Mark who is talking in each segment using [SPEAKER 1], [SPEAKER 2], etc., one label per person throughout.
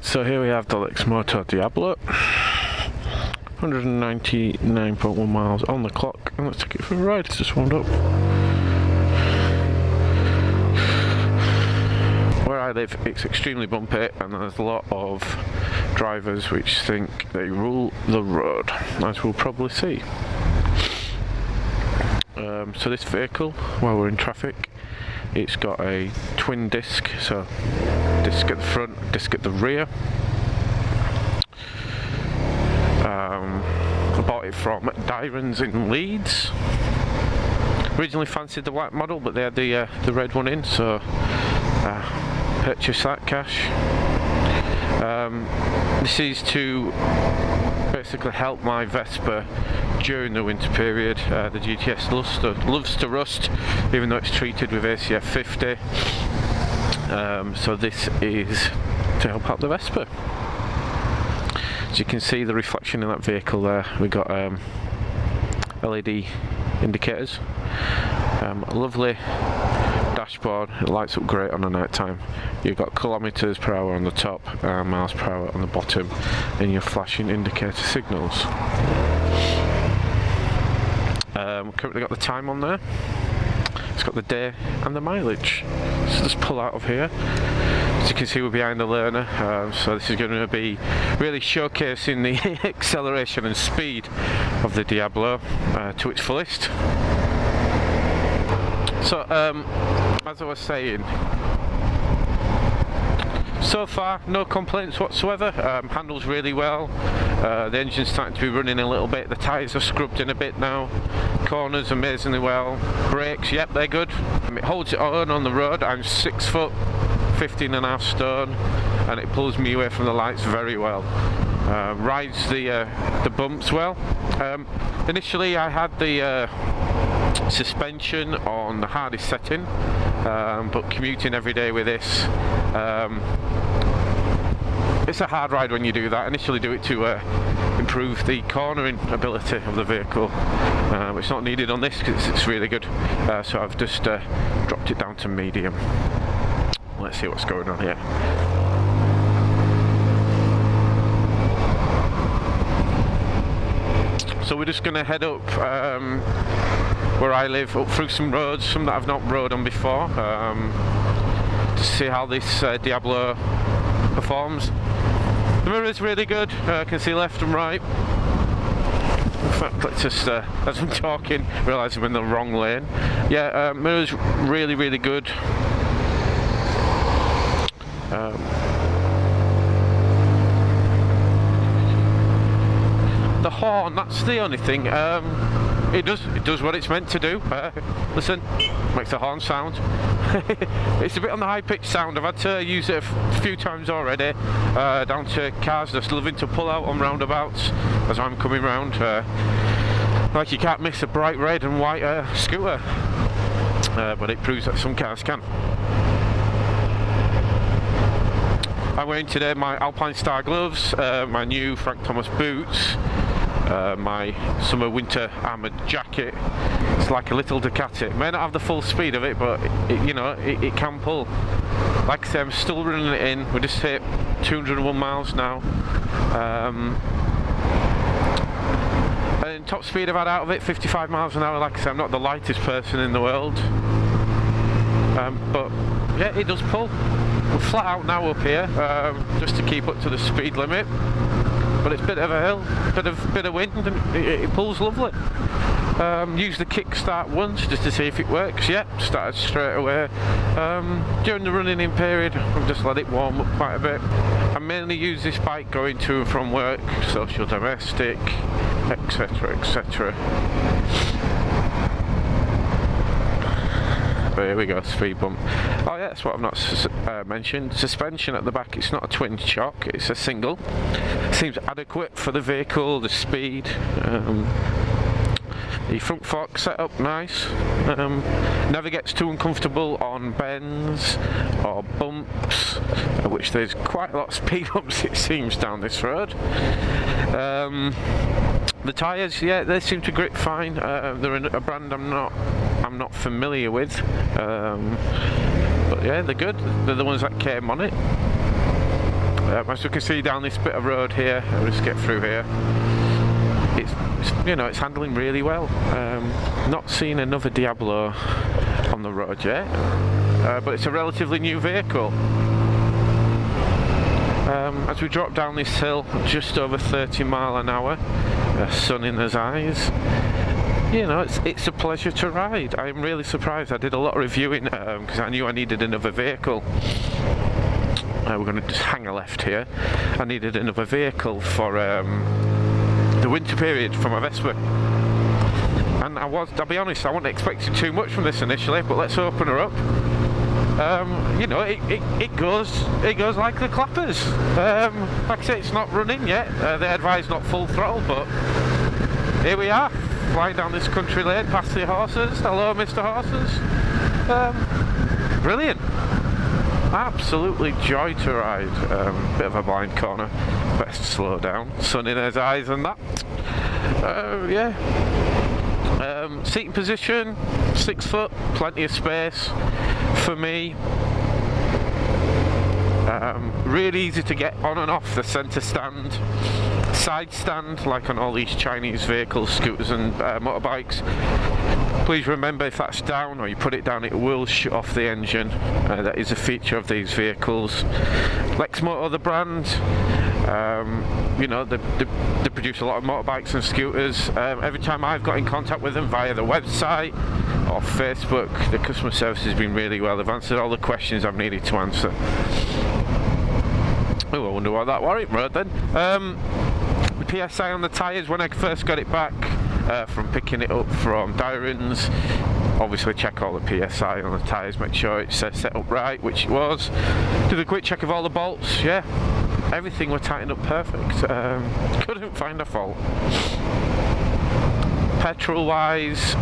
[SPEAKER 1] Right, so here we have the Lexmoto Diablo, 199.1 miles on the clock, and let's take it for a ride. It's just warmed up. Where I live, it's extremely bumpy, and there's a lot of drivers which think they rule the road, as we'll probably see. So this vehicle, while we're in traffic, it's got a twin disc, so disc at the front, disc at the rear. I bought it from TYRE in Leeds. Originally fancied the white model, but they had the red one in, so purchased that cash. This is to basically help my Vespa during the winter period. The GTS loves to rust, even though it's treated with ACF 50. So this is to help out the Vespa. As you can see, the reflection in that vehicle there, we got LED indicators. Lovely dashboard, it lights up great on the night time. You've got kilometers per hour on the top, miles per hour on the bottom, and your flashing indicator signals. Currently got the time on there. It's got the day and the mileage. So just pull out of here. As you can see, we're behind the learner, so this is going to be really showcasing the acceleration and speed of the Diablo to its fullest. So as I was saying, so far no complaints whatsoever. Handles really well. The engine's starting to be running a little bit. The tyres are scrubbed in a bit now. Corners amazingly well. Brakes, yep, they're good. It holds its own on the road. I'm 6 foot 15.5 stone, and it pulls me away from the lights very well. Rides the bumps well. Initially I had the suspension on the hardest setting, but commuting every day with this, it's a hard ride when you do that. Initially do it to improve the cornering ability of the vehicle, it's not needed on this because it's really good, so I've just dropped it down to medium. Let's see what's going on here. So we're just going to head up where I live, up through some roads, some that I've not rode on before, to see how this Diablo performs. The mirror is really good, I can see left and right. In fact, let's just, as I'm talking, realise I'm in the wrong lane. Yeah, mirror's really, really good. The horn, that's the only thing. It does what it's meant to do. Listen, makes the horn sound. It's a bit on the high-pitched sound. I've had to use it a few times already, down to cars just loving to pull out on roundabouts as I'm coming round. Like you can't miss a bright red and white scooter, but it proves that some cars can. I'm wearing today my Alpine Star gloves, my new Frank Thomas boots, my summer winter armoured jacket. It's like a little Ducati. It may not have the full speed of it, but it can pull. Like I say, I'm still running it in. We just hit 201 miles now. And top speed I've had out of it, 55 miles an hour. Like I say, I'm not the lightest person in the world, but yeah, it does pull. We're flat out now up here, just to keep up to the speed limit, but it's a bit of a hill, bit of wind, and it pulls lovely. Use the kickstart once just to see if it works. Yep, started straight away. During the running in period, I've just let it warm up quite a bit. I mainly use this bike going to and from work, social, domestic, etc, etc. But here we go, speed bump. Oh yeah, that's what I've not mentioned. Suspension at the back, it's not a twin shock, it's a single. Seems adequate for the vehicle, the speed. The front fork setup, nice. Never gets too uncomfortable on bends or bumps, which there's quite a lot of speed bumps it seems down this road. The tyres, yeah, they seem to grip fine. They're a brand I'm not familiar with, but yeah, they're good. They're the ones that came on it. As you can see down this bit of road here, I'll just get through here. It's you know, it's handling really well. Not seen another Diablo on the road yet, but it's a relatively new vehicle. As we drop down this hill, just over 30 mile an hour, sun in his eyes. You know, it's a pleasure to ride. I'm really surprised. I did a lot of reviewing because I knew I needed another vehicle. We're going to just hang a left here. I needed another vehicle for the winter period for my Vespa. And I'll be honest, I wasn't expecting too much from this initially, but let's open her up. You know, it goes like the clappers. Like I say, it's not running yet. They advise not full throttle, but here we are, flying down this country lane past the horses. Hello, Mr. Horses. Brilliant. Absolutely joy to ride. Bit of a blind corner. Best slow down. Sun in his eyes and that. Yeah. Seating position, 6 foot, plenty of space for me. Really easy to get on and off the centre stand, side stand, like on all these Chinese vehicles, scooters and motorbikes. Please remember, if that's down or you put it down, it will shut off the engine. That is a feature of these vehicles. Lexmoto, the brand, you know, they produce a lot of motorbikes and scooters. Every time I've got in contact with them via the website or Facebook, the customer service has been really well. They've answered all the questions I've needed to answer. Oh, I wonder what that warrant road then. The PSI on the tyres when I first got it back from picking it up from Dyrens. Obviously check all the PSI on the tyres, make sure it's set up right, which it was. Did a quick check of all the bolts, yeah. Everything were tightened up perfect. Couldn't find a fault. Petrol wise,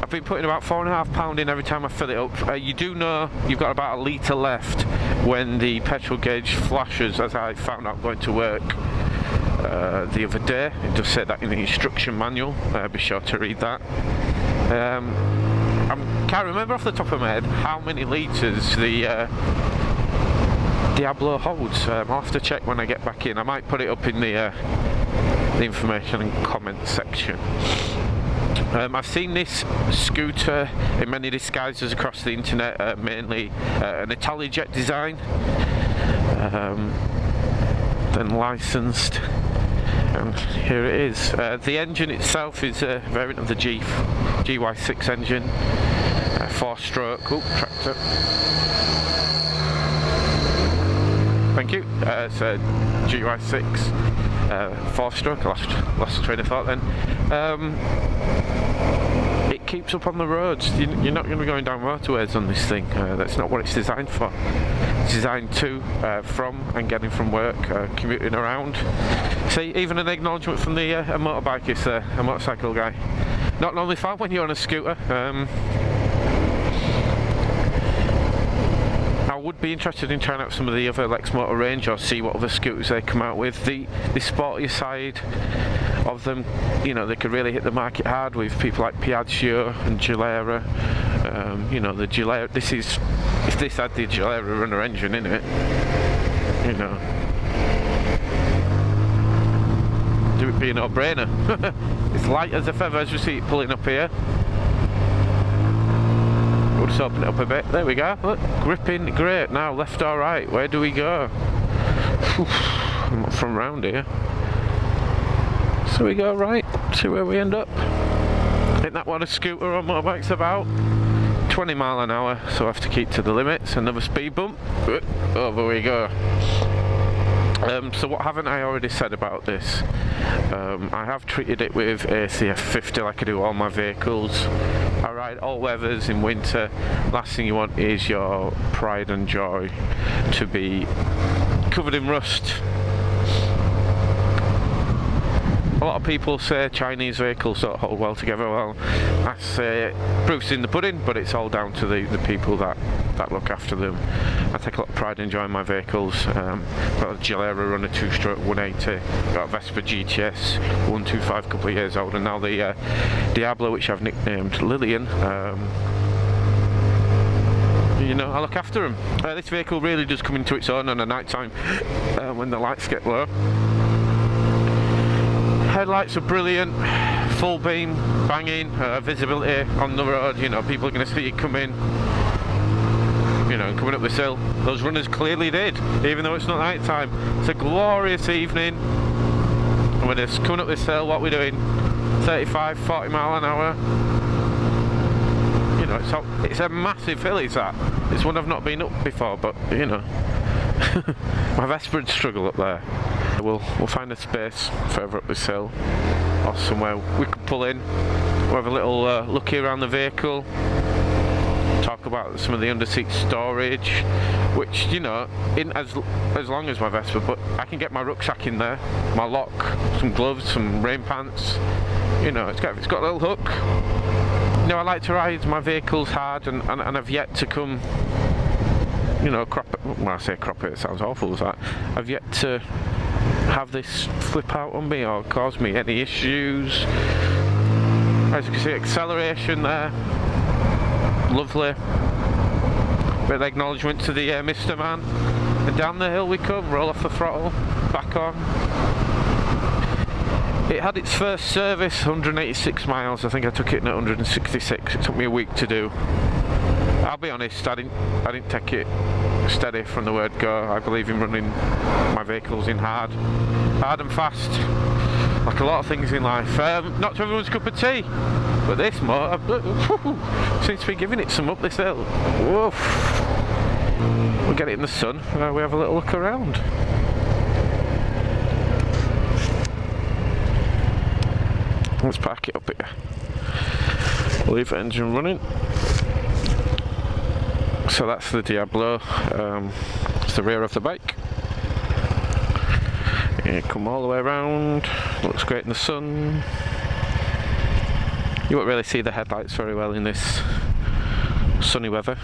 [SPEAKER 1] I've been putting about £4.5 in every time I fill it up. You do know you've got about a litre left when the petrol gauge flashes, as I found out going to work the other day. It does say that in the instruction manual. Be sure to read that. I can't remember off the top of my head how many litres the Diablo holds. I'll have to check when I get back in. I might put it up in the information and comment section. I've seen this scooter in many disguises across the internet, mainly an IntelliJet design, then licensed, and here it is. The engine itself is a variant of the GY6 engine, 4-stroke, tractor. Thank you. It's a GY6 4-stroke. I lost train of thought then. It keeps up on the roads. You're not going to be going down motorways on this thing. That's not what it's designed for. It's designed to, from and getting from work, commuting around. See, even an acknowledgement from the a motorbike, a motorcycle guy. Not normally found when you're on a scooter. I would be interested in trying out some of the other Lexmoto range or see what other scooters they come out with. The sportier side of them, you know, they could really hit the market hard with people like Piaggio and Gilera. You know, the Gilera, if this had the Gilera runner engine in it, you know, do it be a no-brainer. It's light as a feather, as you see it pulling up here. We'll just open it up a bit. There we go. Look, gripping great. Now left or right, where do we go? Not from round here. So we go right, see where we end up. Isn't that what a scooter or motorbike's about? 20 mile an hour, so I have to keep to the limits. Another speed bump. Over we go. So what haven't I already said about this? I have treated it with ACF 50 like I do all my vehicles. I ride all weathers in winter. Last thing you want is your pride and joy to be covered in rust. A lot of people say Chinese vehicles don't hold well together. Well, I say proof's in the pudding, but it's all down to the people that look after them. I take a lot of pride in enjoying my vehicles. Got a Gilera runner 2-stroke 180, got a Vespa GTS 125, a couple of years old, and now the Diablo, which I've nicknamed Lillian. you know, I look after them. This vehicle really does come into its own on a night time when the lights get low. Headlights are brilliant, full beam, banging, visibility on the road, you know, people are going to see you come in, you know, coming up this hill. Those runners clearly did, even though it's not night time. It's a glorious evening, and we're just coming up this hill, what we're doing, 35, 40 mile an hour. You know, it's a massive hill, is that. It's one I've not been up before, but, you know, my Vespa would struggle up there. We'll find a space further up this hill or somewhere we can pull in. We'll have a little looky around the vehicle, talk about some of the underseat storage, which, you know, in as long as my Vespa, but I can get my rucksack in there, my lock, some gloves, some rain pants, you know, it's got a little hook. You know, I like to ride my vehicles hard, and I've yet to come, you know, when I say crop it sounds awful, as that. I've yet to have this flip out on me or cause me any issues. As you can see, acceleration there, lovely. Bit of acknowledgement to the Mr. Man, and down the hill we come, roll off the throttle, back on. It had its first service, 186 miles, I think I took it in at 166, it took me a week to do. I'll be honest, I didn't take it steady from the word go. I believe in running my vehicles in hard and fast, like a lot of things in life. Not to everyone's cup of tea, but this motor seems to be giving it some up this hill. Woof. We'll get it in the sun, we have a little look around. Let's park it up here. Leave the engine running. So that's the Diablo, it's the rear of the bike. You come all the way around, looks great in the sun. You won't really see the headlights very well in this sunny weather,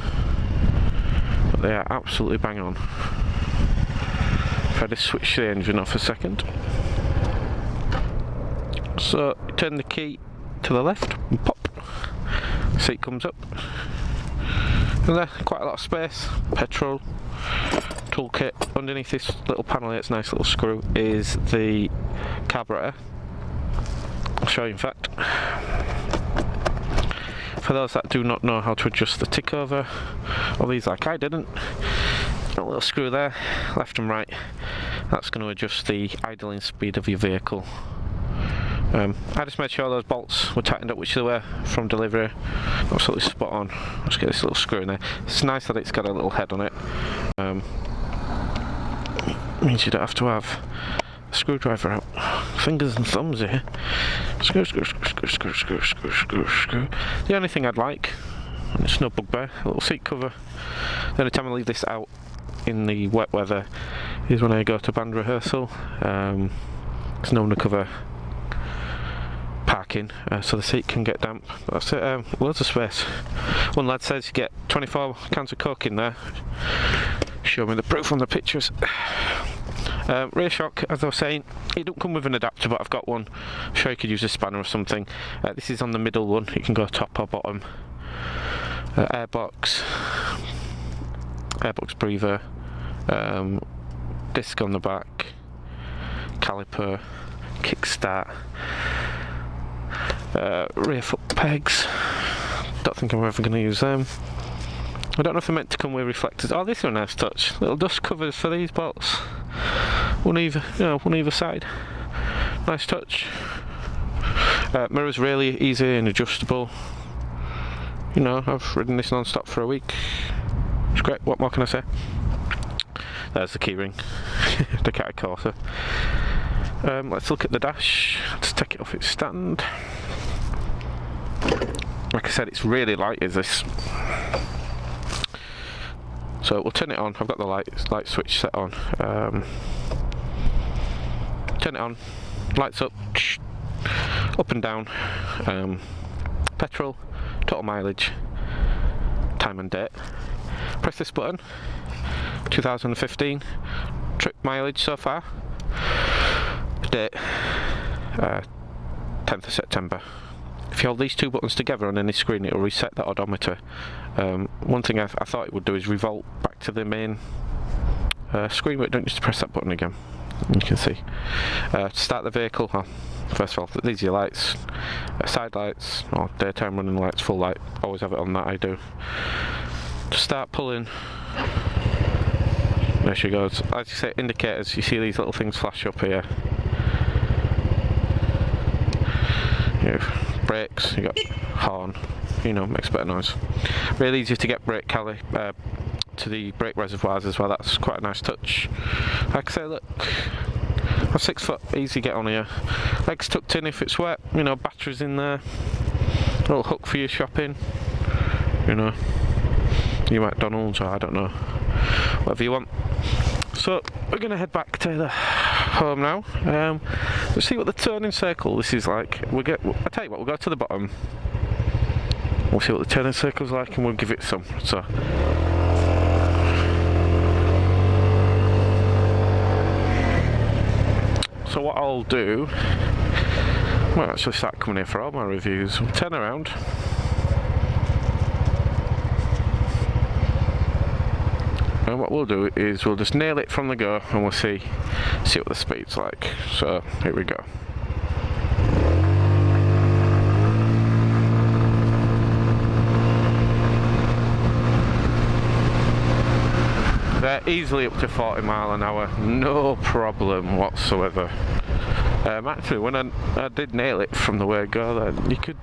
[SPEAKER 1] but they are absolutely bang on. If I just switch the engine off a second. So, turn the key to the left and pop, seat comes up. And there, quite a lot of space, petrol, toolkit. Underneath this little panel here, it's a nice little screw, is the carburetor. I'll show you in fact. For those that do not know how to adjust the tick over, or these like I didn't, a little screw there, left and right, that's going to adjust the idling speed of your vehicle. I just made sure those bolts were tightened up which they were from delivery, absolutely spot on. Let's get this little screw in there. It's nice that it's got a little head on it, means you don't have to have a screwdriver out. Fingers and thumbs here. Screw, screw, screw, screw, screw, screw, screw, screw, screw. The only thing I'd like, and it's no bugbear, a little seat cover. The only time I leave this out in the wet weather is when I go to band rehearsal. There's no undercover parking, so the seat can get damp. But that's it, loads of space. One lad says you get 24 cans of Coke in there. Show me the proof on the pictures. Rear shock, as I was saying, it don't come with an adapter, but I've got one. I'm sure you could use a spanner or something. This is on the middle one, you can go top or bottom. Airbox breather, disc on the back, caliper, kickstart. Rear foot pegs, don't think I'm ever going to use them. I don't know if they're meant to come with reflectors. Oh, this is a nice touch, little dust covers for these bolts, one either side, nice touch. Mirrors really easy and adjustable. You know, I've ridden this non-stop for a week, it's great, what more can I say. There's the keyring, the Cat Corsa. Let's look at the dash. Let's take it off its stand. Like I said, it's really light, is this. So we'll turn it on. I've got the light switch set on. Turn it on. Lights up and down. Petrol, total mileage, time and date. Press this button. 2015. Trip mileage so far. Date 10th of September. if you hold these two buttons together on any screen, it will reset the odometer. One thing I thought it would do is revolt back to the main screen, but don't just press that button again. You can see. To start the vehicle, first of all, these are your lights, side lights, or daytime running lights, full light, always have it on that, I do. To start pulling, there she goes. As you say, indicators, you see these little things flash up here. Brakes, you got horn, you know, makes a bit of noise. Really easy to get brake caliper to the brake reservoirs as well, that's quite a nice touch. Like I say, look, I'm 6 foot, easy get on here. Legs tucked in if it's wet, you know, batteries in there. Little hook for your shopping, you know, your McDonald's, or I don't know, whatever you want. So we're going to head back to the home now. Let's see what the turning circle this is like. I tell you what, we'll go to the bottom. We'll see what the turning circle's like, and we'll give it some. So what I'll do, well, actually start coming here for all my reviews. We'll turn around. And what we'll do is we'll just nail it from the go, and we'll see what the speed's like. So here we go. They're easily up to 40 mile an hour, no problem whatsoever. Actually, when I did nail it from the word go, then you could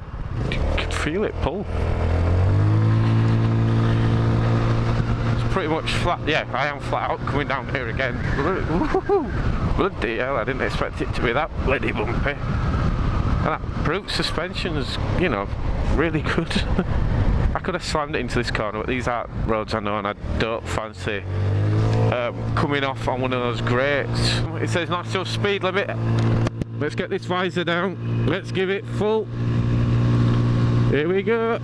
[SPEAKER 1] feel it pull. It's pretty much flat. Yeah, I am flat out coming down here again. Bloody hell, I didn't expect it to be that bloody bumpy. And that brute suspension is, you know, really good. I could have slammed it into this corner, but these are roads I know, and I don't fancy coming off on one of those grates. It says natural speed limit. Let's get this visor down. Let's give it full. Here we go.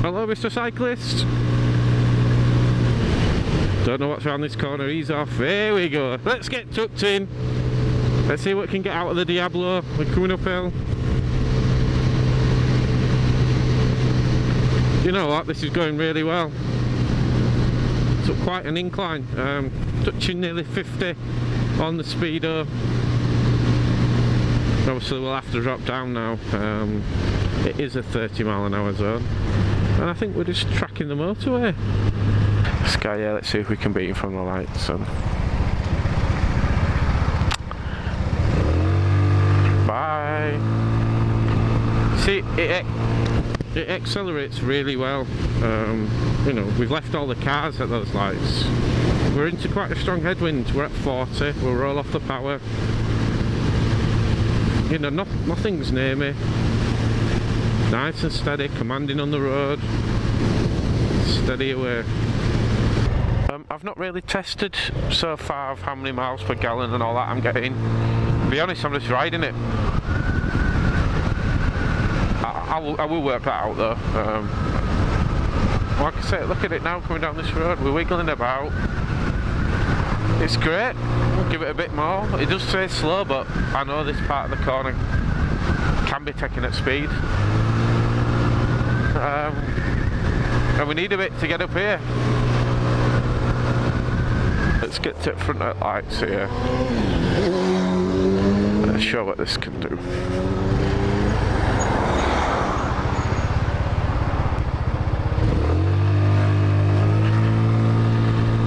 [SPEAKER 1] Hello, Mr. Cyclist. Don't know what's around this corner. Ease off. Here we go. Let's get tucked in. Let's see what we can get out of the Diablo. We're coming uphill. You know what? This is going really well. It's up quite an incline. Touching nearly 50 on the speedo. Obviously we'll have to drop down now. It is a 30 mile an hour zone, and I think we're just tracking the motorway. This guy here, let's see if we can beat him from the lights. Bye. See, it accelerates really well. You know, we've left all the cars at those lights. We're into quite a strong headwind. We're at 40. We'll roll off the power. You know, nothing's near me. Nice and steady, commanding on the road. Steady away. I've not really tested so far of how many miles per gallon and all that I'm getting. To be honest, I'm just riding it. I will work that out though. Like I say, look at it now coming down this road. We're wiggling about. It's great. We'll give it a bit more. It does say slow, but I know this part of the corner can be taken at speed. And we need a bit to get up here. Let's get to front of lights here. Let's show what this can do.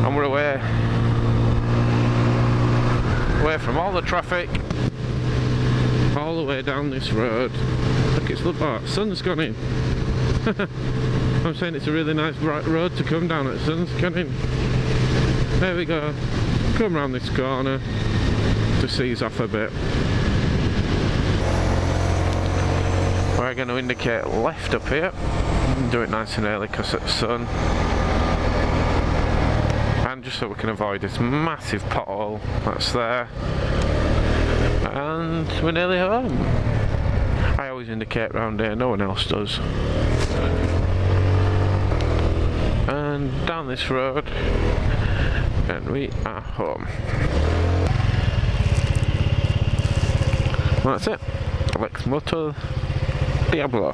[SPEAKER 1] And we're away from all the traffic, all the way down this road. Look, it's the sun's gone in. I'm saying it's a really nice bright road to come down at. Sun's gone in. There we go. Come round this corner to ease off a bit. We're going to indicate left up here. Do it nice and early because it's sun. And just so we can avoid this massive pothole that's there. And we're nearly home. I always indicate round here, no one else does. And down this road, and we are home. Well, that's it. Lexmoto Diablo.